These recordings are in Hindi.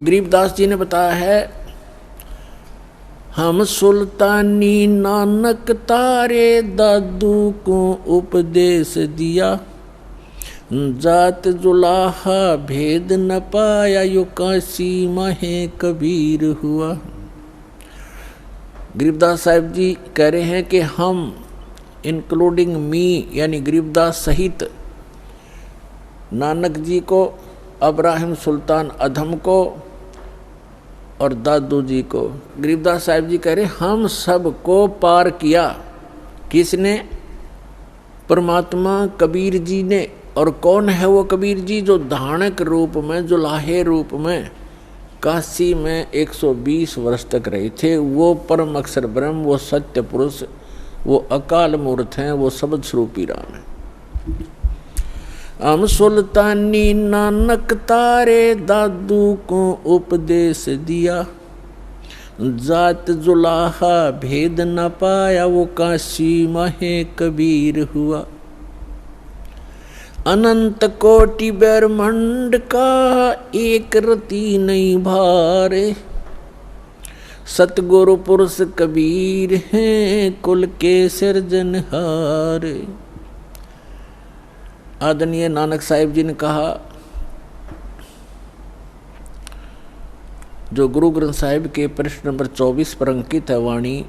गरीबदास जी ने बताया है, हम सुल्तानी नानक तारे दादू को उपदेश दिया, जात जुलाहा भेद न पाया यो काशी माहे कबीर हुआ। गरीबदास साहिब जी कह रहे हैं कि हम इंक्लूडिंग मी यानी गरीबदास सहित नानक जी को, अब्राहिम सुल्तान अधम को और दादू जी को, गरीबदास साहिब जी कह रहे हम सब को पार किया। किसने? परमात्मा कबीर जी ने। और कौन है वो कबीर जी? जो धानक रूप में, जुलाहे रूप में काशी में 120 वर्ष तक रहे थे। वो परम अक्षर ब्रह्म, वो सत्य पुरुष, वो अकाल मूर्त हैं, वो शब्द स्वरूपी राम है। हम सुल्तानी नानक तारे दादू को उपदेश दिया, जात जुलाहा भेद न पाया वो काशी माहे कबीर हुआ। अनंत कोटि ब्रह्मांड का एक रति नहीं भारे, सतगुरु पुरुष कबीर हैं कुल के सिरजनहार। आदरणीय नानक साहिब जी ने कहा, जो गुरु ग्रंथ साहिब के प्रश्न नंबर 24 पर अंकित है वाणी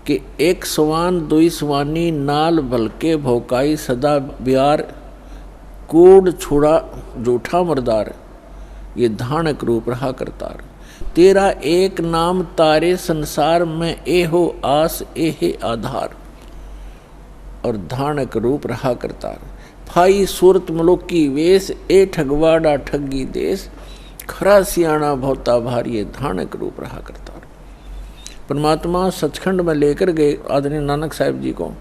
कि एक सवान दुई सवानी नाल भलके भोकाई सदा ब्यार, कूड़ छुड़ा जूठा मरदार, ये धानक रूप रहा करतार। तेरा एक नाम तारे संसार में, ए हो आस ए है आधार। और धानक रूप रहा करतार। फाई सूरत मलुकी वेश, ए ठगवाड़ा ठगी देश, खरा सियाणा भोता भारी, धानक रूप रहा करतार। परमात्मा सचखंड में लेकर गए आदरणीय नानक साहिब जी को।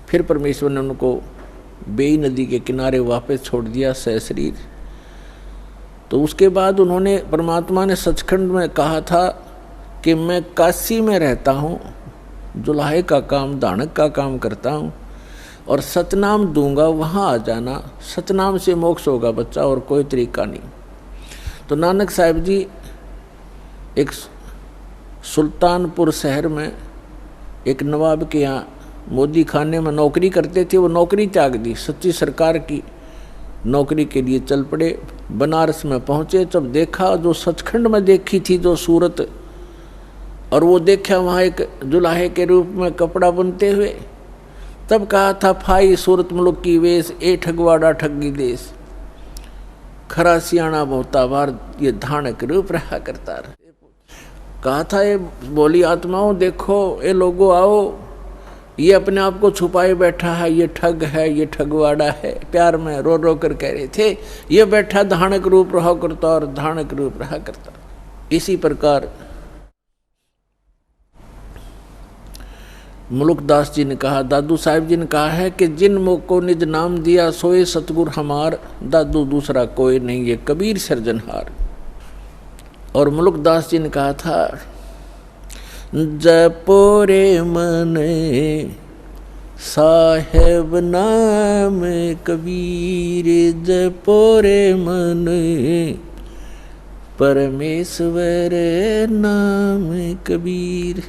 फिर परमेश्वर ने उनको बेई नदी के किनारे वापस छोड़ दिया सशरीर। तो उसके बाद उन्होंने, परमात्मा ने सचखंड में कहा था कि मैं काशी में रहता हूँ, जुलाहे का काम, धानक का काम करता हूँ और सतनाम दूंगा, वहाँ आ जाना। सतनाम से मोक्ष होगा बच्चा, और कोई तरीका नहीं। तो नानक साहिब जी एक सुल्तानपुर शहर में एक नवाब के यहाँ मोदी खाने में नौकरी करते थे। वो नौकरी त्याग दी, सच्ची सरकार की नौकरी के लिए चल पड़े। बनारस में पहुँचे, जब देखा जो सचखंड में देखी थी जो सूरत, और वो देखा वहाँ एक जुलाहे के रूप में कपड़ा बुनते हुए, तब कहा था फाई सूरत मुल्क की वेश, ए ठगवाड़ा ठगी देश, खरा सियाणा भोता भार, ये धानक रूप रहा करता। कहा था ये बोली आत्माओं, देखो ये लोगों आओ, ये अपने आप को छुपाए बैठा है, ये ठग है, ये ठगवाड़ा है। प्यार में रो रो कर कह रहे थे, ये बैठा धानक रूप रहा करता और धानक रूप रहा करता। इसी प्रकार मुलुकदास जी ने कहा, दादू साहिब जी ने कहा है कि जिन मुख को निज नाम दिया सोए सतगुर हमार, दादू दूसरा कोई नहीं ये कबीर सिरजनहार। और मुलुकदास जी ने कहा था, जपो रे मन साहेब नाम कबीर, जपो रे मन परमेश्वर नाम कबीर।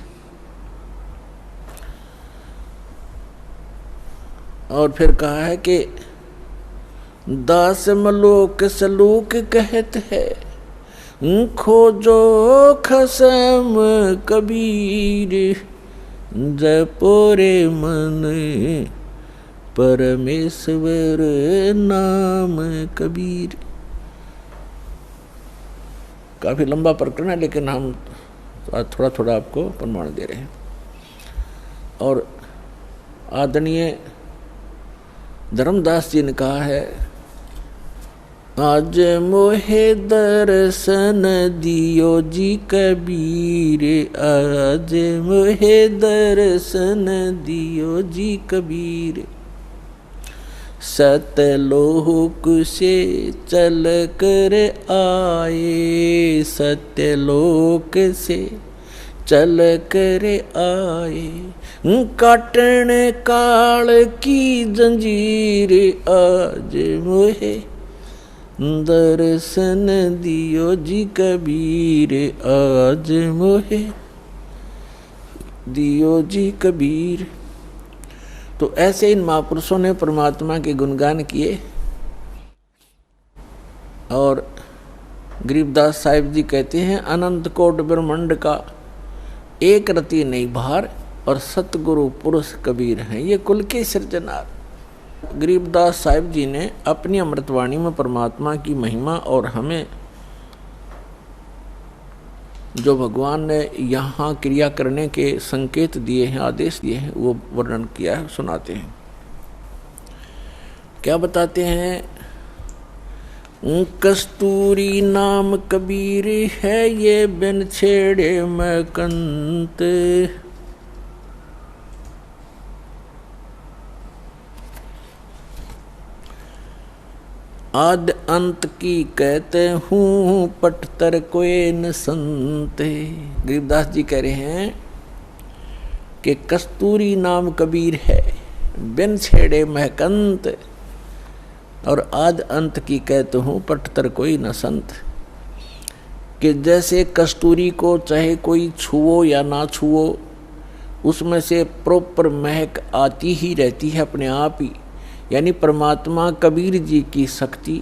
और फिर कहा है कि दास मलोक सलूक कहत है, खोजो खसम कबीर, जपो रे मन परमेश्वर नाम कबीर। काफी लंबा प्रकरण है, लेकिन हम थोड़ा थोड़ा आपको प्रमाण दे रहे हैं। और आदरणीय धर्मदास जी ने कहा है, आज मोहे दर्शन दियो जी कबीर, आज मोहे दर्शन दियो जी कबीर, सतलोक से चल कर आए, सतलोक से चल कर आए, काटन काल की जंजीर, आज मोहे दर्शन दियो जी कबीर आज मोहे, दियो जी कबीर। तो ऐसे इन महापुरुषों ने परमात्मा के गुणगान किए। और गरीबदास साहिब जी कहते हैं, अनंत कोट ब्रह्मांड का एक रति नहीं भार, और सतगुरु पुरुष कबीर हैं ये कुल के सृजनार। गरीबदास साहिब जी ने अपनी अमृतवाणी में परमात्मा की महिमा और हमें जो भगवान ने यहाँ क्रिया करने के संकेत दिए हैं, आदेश दिए हैं, वो वर्णन किया है, सुनाते हैं। क्या बताते हैं? कस्तूरी नाम कबीर है ये बिन छेड़े मैं कंत, आद अंत की कहते हूँ पटतर कोई न संत। गरीबदास जी कह रहे हैं कि कस्तूरी नाम कबीर है बिन छेड़े महकंत, और आद अंत की कहते हूँ पटतर कोई न संत। कि जैसे कस्तूरी को चाहे कोई छुओ या ना छुओ, उसमें से प्रॉपर महक आती ही रहती है अपने आप ही। यानी परमात्मा कबीर जी की शक्ति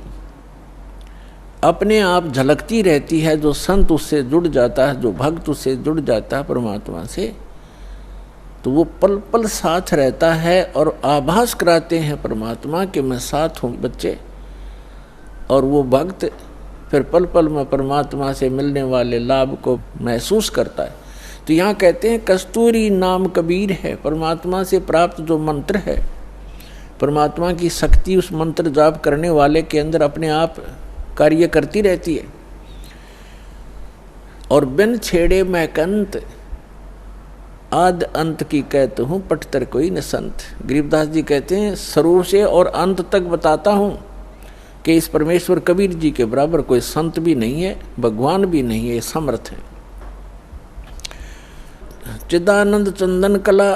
अपने आप झलकती रहती है। जो संत उससे जुड़ जाता है, जो भक्त उससे जुड़ जाता है परमात्मा से, तो वो पल पल साथ रहता है और आभास कराते हैं परमात्मा के मैं साथ हूँ बच्चे। और वो भक्त फिर पल पल में परमात्मा से मिलने वाले लाभ को महसूस करता है। तो यहाँ कहते हैं कस्तूरी नाम कबीर है, परमात्मा से प्राप्त जो मंत्र है, परमात्मा की शक्ति उस मंत्र जाप करने वाले के अंदर अपने आप कार्य करती रहती है। और बिन छेड़े महकंत, आद अंत की कहते हूँ पटतर कोई न संत। गरीबदास जी कहते हैं शुरू से और अंत तक बताता हूँ कि इस परमेश्वर कबीर जी के बराबर कोई संत भी नहीं है, भगवान भी नहीं है, समर्थ है। चिदानंद चंदन कला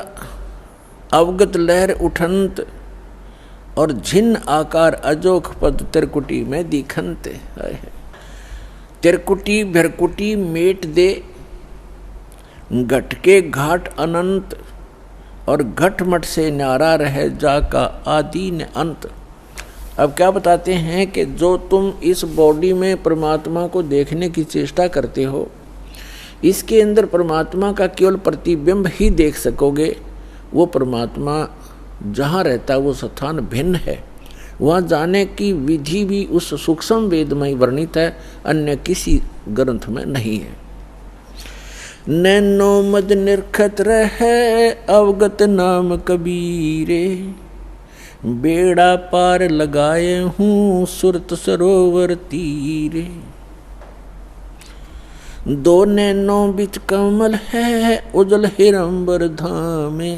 अवगत लहर उठंत, और झिन आकार अजोख पद तिरकुटी में दिखंत। तिरकुटी भरकुटी मेट दे घट के घाट अनंत, और घट मट से न्यारा रहे जाका आदि न अंत। अब क्या बताते हैं कि जो तुम इस बॉडी में परमात्मा को देखने की चेष्टा करते हो, इसके अंदर परमात्मा का केवल प्रतिबिंब ही देख सकोगे। वो परमात्मा जहाँ रहता है वो स्थान भिन्न है, वहाँ जाने की विधि भी उस सूक्ष्म वेद में वर्णित है, अन्य किसी ग्रंथ में नहीं है। नैनो मद निरखत रहे अवगत नाम कबीरे, बेड़ा पार लगाए हूँ सुरत सरोवर तीरे। दो नैनों बिच कमल है उजल हिरंबर धामे,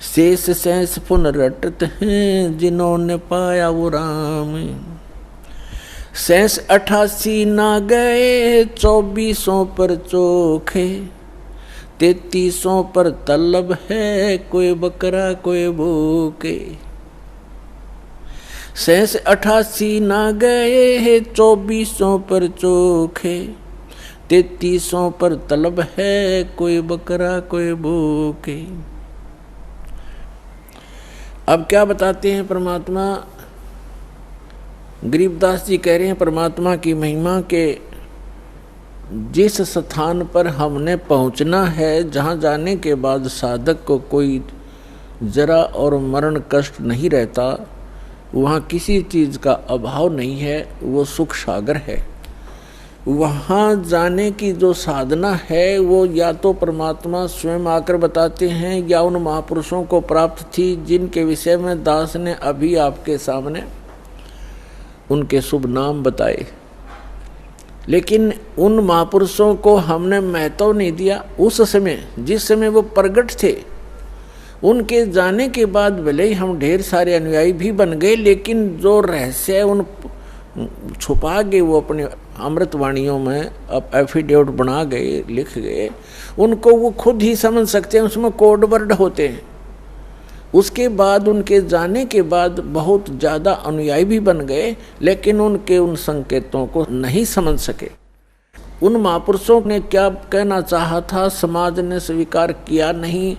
शेष शेष पुन रटत हैं जिन्होंने पाया वो राम। शेष 88 ना गए 2400 पर चोखे, 3300 पर तलब है कोई बकरा कोई भूखे। शेष 88 ना गए 2400 पर चोखे, 3300 पर तलब है कोई बकरा कोई भूखे। अब क्या बताते हैं परमात्मा? गरीबदास जी कह रहे हैं परमात्मा की महिमा के जिस स्थान पर हमने पहुंचना है, जहां जाने के बाद साधक को कोई जरा और मरण कष्ट नहीं रहता, वहां किसी चीज़ का अभाव नहीं है, वो सुख सागर है। वहाँ जाने की जो साधना है वो या तो परमात्मा स्वयं आकर बताते हैं या उन महापुरुषों को प्राप्त थी जिनके विषय में दास ने अभी आपके सामने उनके शुभ नाम बताए। लेकिन उन महापुरुषों को हमने महत्व नहीं दिया। उस समय जिस समय वो प्रगट थे, उनके जाने के बाद भले ही हम ढेर सारे अनुयायी भी बन गए, लेकिन जो रहस्य उन छुपा गए वो अपने अमृतवाणियों में अब एफिडेविट बना गए, लिख गए, उनको वो खुद ही समझ सकते हैं। उसमें कोड वर्ड होते हैं, उसके बाद उनके जाने के बाद बहुत ज़्यादा अनुयायी भी बन गए, लेकिन उनके उन संकेतों को नहीं समझ सके। उन महापुरुषों ने क्या कहना चाहा था समाज ने स्वीकार किया नहीं।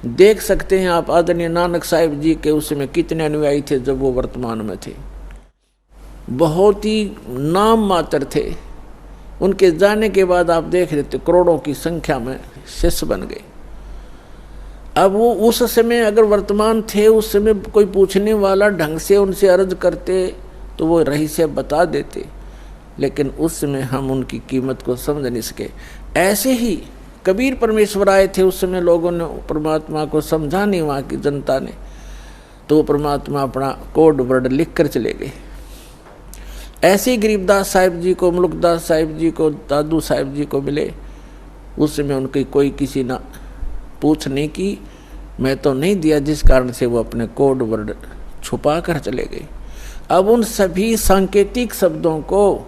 देख सकते हैं आप आदरणीय नानक साहिब जी के उसमें कितने अनुयायी थे जब वो वर्तमान में थे, बहुत ही नाम मात्र थे। उनके जाने के बाद आप देख रहे थे करोड़ों की संख्या में शिष्य बन गए। अब वो उस समय अगर वर्तमान थे, उस समय कोई पूछने वाला ढंग से उनसे अर्ज करते तो वो रहस्य बता देते, लेकिन उस समय हम उनकी कीमत को समझ नहीं सके। ऐसे ही कबीर परमेश्वर आए थे, उस समय लोगों ने परमात्मा को समझा नहीं, वहाँ की जनता ने, तो वो परमात्मा अपना कोड वर्ड लिख कर चले गए। ऐसे ही गरीबदास साहिब जी को, मुल्कदास साहिब जी को, दादू साहिब जी को मिले, उस समय उनकी कोई किसी ना पूछ नहीं की, मैं तो नहीं दिया, जिस कारण से वो अपने कोड वर्ड छुपा कर चले गए। अब उन सभी सांकेतिक शब्दों को,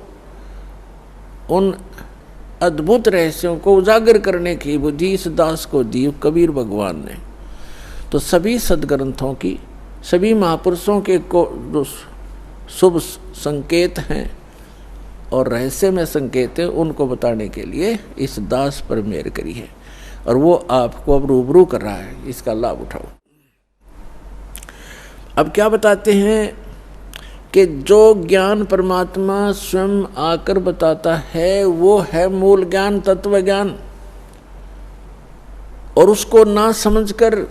उन अद्भुत रहस्यों को उजागर करने की बुद्धि इस दास को दी कबीर भगवान ने। तो सभी सदग्रंथों की, सभी महापुरुषों के को जो शुभ संकेत हैं और रहस्य में संकेत है, उनको बताने के लिए इस दास पर मेहर करी है, और वो आपको अब रूबरू कर रहा है, इसका लाभ उठाओ। अब क्या बताते हैं कि जो ज्ञान परमात्मा स्वयं आकर बताता है वो है मूल ज्ञान, तत्व ज्ञान, और उसको ना समझकर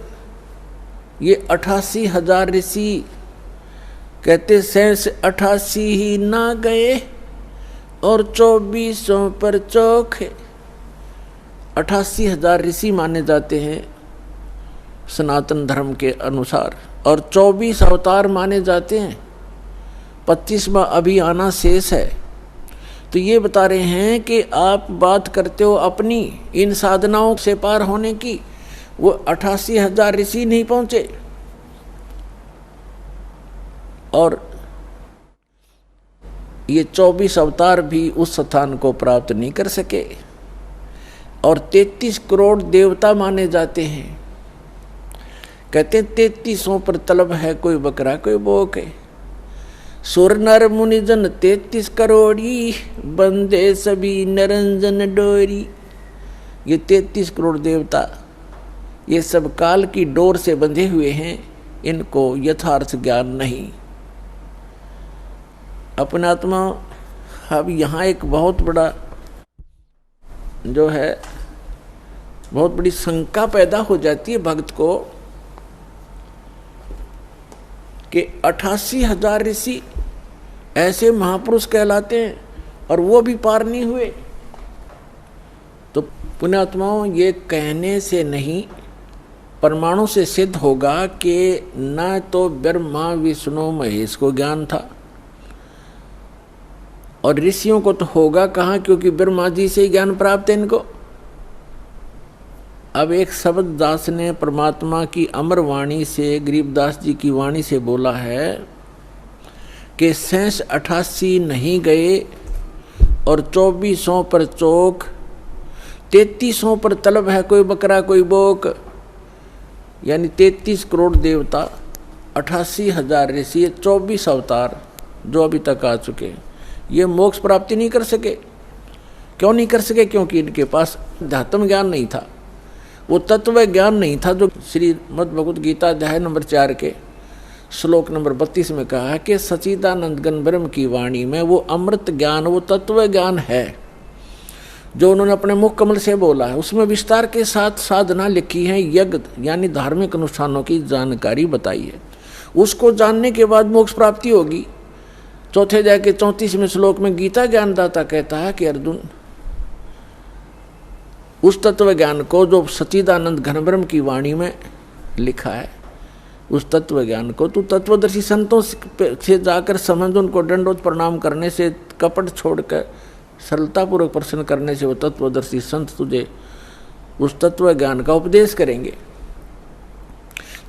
ये 88,000 ऋषि कहते शेष 88 ही ना गए और 2400 पर चौखे। 88,000 ऋषि माने जाते हैं सनातन धर्म के अनुसार, और 24 अवतार माने जाते हैं, 25वां अभी आना शेष है। तो ये बता रहे हैं कि आप बात करते हो अपनी इन साधनाओं से पार होने की, वो 88,000 ऋषि नहीं पहुंचे, और ये 24 अवतार भी उस स्थान को प्राप्त नहीं कर सके, और 33 करोड़ देवता माने जाते हैं। कहते हैं 3300 पर तलब है, कोई बकरा कोई बोक है। सुर नर मुनिजन 33 करोड़ी, बंदे सभी नरंजन डोरी। ये 33 करोड़ देवता ये सब काल की डोर से बंधे हुए हैं, इनको यथार्थ ज्ञान नहीं। अपनात्मा अब यहाँ एक बहुत बड़ा जो है, बहुत बड़ी शंका पैदा हो जाती है भक्त को कि 88,000 ऋषि ऐसे महापुरुष कहलाते हैं और वो भी पार नहीं हुए। तो पुण्यात्माओं, ये कहने से नहीं, परमाणु से सिद्ध होगा कि न तो ब्रह्मा विष्णु महेश को ज्ञान था, और ऋषियों को तो होगा कहाँ, क्योंकि ब्रह्मा जी से ही ज्ञान प्राप्त है इनको। अब एक शब्द दास ने परमात्मा की अमर वाणी से, गरीबदास जी की वाणी से बोला है कि शेष 88 नहीं गए और 2400 पर चौक, 3300 पर तलब है, कोई बकरा कोई बोक। यानी 33 करोड़ देवता, 88,000 ऋषि, 24 अवतार जो अभी तक आ चुके, ये मोक्ष प्राप्ति नहीं कर सके। क्यों नहीं कर सके? क्योंकि इनके पास अध्यात्म ज्ञान नहीं था, वो तत्व ज्ञान नहीं था जो श्रीमद् भगवत गीता अध्याय नंबर 4 के श्लोक नंबर 32 में कहा है कि सच्चिदानंद घन ब्रह्म की वाणी में वो अमृत ज्ञान, वो तत्व ज्ञान है जो उन्होंने अपने मुख कमल से बोला है। उसमें विस्तार के साथ साधना लिखी है, यज्ञ यानी धार्मिक अनुष्ठानों की जानकारी बताई है। उसको जानने के बाद मोक्ष प्राप्ति होगी। चौथे अध्याय के 34वें श्लोक में गीता ज्ञानदाता कहता है कि अर्जुन, उस तत्व ज्ञान को जो सच्चिदानंद घन ब्रह्म की वाणी में लिखा है, उस तत्व ज्ञान को तू तत्वदर्शी संतों से जाकर समझ, उनको दंडोत प्रणाम करने से, कपट छोड़कर सरलतापूर्वक प्रश्न करने से वो तत्वदर्शी संत तुझे उस तत्व ज्ञान का उपदेश करेंगे।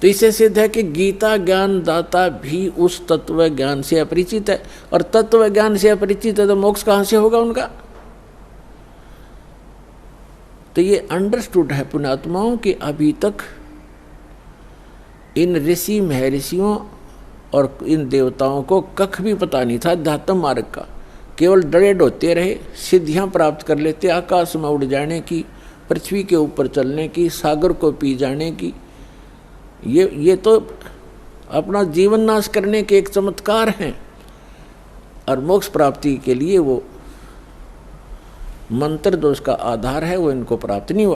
तो इससे सिद्ध है कि गीता ज्ञान दाता भी उस तत्व ज्ञान से अपरिचित है, और तत्व ज्ञान से अपरिचित है तो मोक्ष कहाँ से होगा उनका? तो ये अंडरस्टूड है पुण्यात्माओं कि अभी तक इन ऋषि महर्षियों और इन देवताओं को कख भी पता नहीं था अध्यात्म मार्ग का। केवल डरे डोते रहे, सिद्धियां प्राप्त कर लेते, आकाश में उड़ जाने की, पृथ्वी के ऊपर चलने की, सागर को पी जाने की। ये तो अपना जीवन नाश करने के एक चमत्कार हैं। और मोक्ष प्राप्ति के लिए वो मंत्र जो उसका आधार है वो इनको प्राप्त नहीं हुआ।